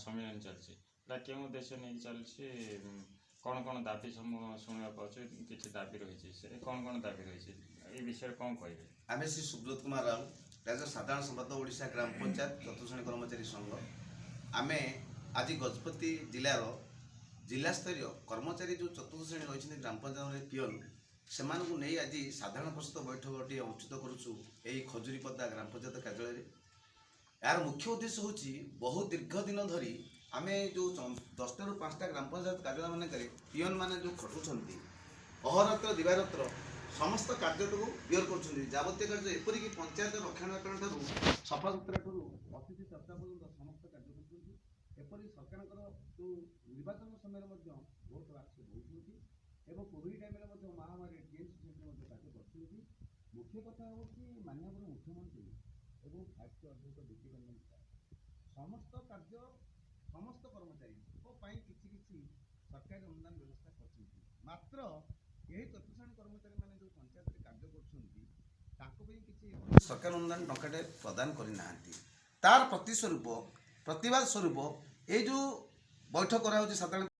ସମ୍ମିଳନୀ ଚାଲିଛି ଏଇଟା କେଉଁ ଉଦ୍ଦେଶ୍ୟ ନେଇକି ଚାଲିଛି କ'ଣ ଦାବି ଶୁଣିବାକୁ ପାଉଛୁ କିଛି ଦାବି ରହିଛି ସେ କ'ଣ ଦାବି ରହିଛି এই ବିଷୟରେ କ'ଣ କହିବେ? ଆମେ ଶ୍ରୀ ସୁବ୍ରତ କୁମାର ରାଉତ ରାଜ୍ୟ ସାଧାରଣ ସମ୍ପାଦକ ଓଡ଼ିଶା ଗ୍ରାମ ପଞ୍ଚାୟତ ଚତୁର୍ଥ ଶ୍ରେଣୀ କର୍ମଚାରୀ ସଂଘ ଆମେ ଆଜି ଗଜପତି ଜିଲ୍ଲାର ଜିଲ୍ଲାସ୍ତରୀୟ କର୍ମଚାରୀ ଯେଉଁ ଚତୁର୍ଥ ଶ୍ରେଣୀ ରହିଛନ୍ତି ଗ୍ରାମ ପଞ୍ଚାୟତରେ ପିଅନ ସେମାନଙ୍କୁ ନେଇ ଆଜି ସାଧାରଣ ପରିଷଦ ବୈଠକଟିଏ ଅନୁଷ୍ଠିତ କରୁଛୁ ଏହି ଖଜୁରୀପଦା ଗ୍ରାମ ପଞ୍ଚାୟତ କାର୍ଯ୍ୟାଳୟରେ। ଏହାର ମୁଖ୍ୟ ଉଦ୍ଦେଶ୍ୟ ହେଉଛି ବହୁ ଦୀର୍ଘ ଦିନ ଧରି ଆମେ ଯେଉଁ 10ଟାରୁ 5ଟା ଗ୍ରାମ ପଞ୍ଚାୟତ କାର୍ଯ୍ୟାଳୟ ମାନଙ୍କରେ ପିଅନ ମାନେ ଯେଉଁ ଖଟୁଛନ୍ତି ଅହରାତ୍ର ଦିବାରାତ୍ର ସମସ୍ତ କାର୍ଯ୍ୟକୁ ବିଅର କରୁଛନ୍ତି। ଯାବତୀୟ କାର୍ଯ୍ୟ ଏପରିକି ପଞ୍ଚାୟତ ରକ୍ଷଣାବେକ୍ଷଣ ଠାରୁ ସଫାସୁତୁରା ଠାରୁ ଅତିଥି ଚର୍ଚ୍ଚା ପର୍ଯ୍ୟନ୍ତ ସମସ୍ତ କାର୍ଯ୍ୟ କରୁଛନ୍ତି। ଏପରି ସରକାରଙ୍କର ଯେଉଁ ନିର୍ବାଚନ ସମୟରେ ମଧ୍ୟ ଭୋଟ ବାକ୍ସ ଦେଉଛନ୍ତି ଏବଂ କୋଭିଡ ଟାଇମରେ ମଧ୍ୟ ମହାମାରୀ ଟିଏମସି ମଧ୍ୟ କାର୍ଯ୍ୟ କରୁଛନ୍ତି। ମୁଖ୍ୟ କଥା ହେଉଛି ମାନ୍ୟବର ମୁଖ୍ୟମନ୍ତ୍ରୀ ଏବଂ ଫାଇଭ୍ ଅଧ୍ୟକ୍ଷ ଡିପି ରଞ୍ଜନ ସାର୍ ସମସ୍ତ କାର୍ଯ୍ୟ ସମସ୍ତ କର୍ମଚାରୀଙ୍କ ପାଇଁ କିଛି କିଛି ସରକାରୀ ଅନୁଦାନ ବ୍ୟବସ୍ଥା କରିଛନ୍ତି। ମାତ୍ର ଏହି ଚତୁର୍ଥ କର୍ମଚାରୀ ମାନେ ଯେଉଁ ପଞ୍ଚାୟତରେ କାର୍ଯ୍ୟ କରୁଛନ୍ତି ତାଙ୍କ ପାଇଁ କିଛି ସରକାର ଅନୁଦାନ ଟଙ୍କାଟେ ପ୍ରଦାନ କରିନାହାନ୍ତି। ତାର ପ୍ରତିବାଦ ସ୍ୱରୂପ ଏଇ ଯେଉଁ ବୈଠକ କରାହେଉଛି ସାଧାରଣ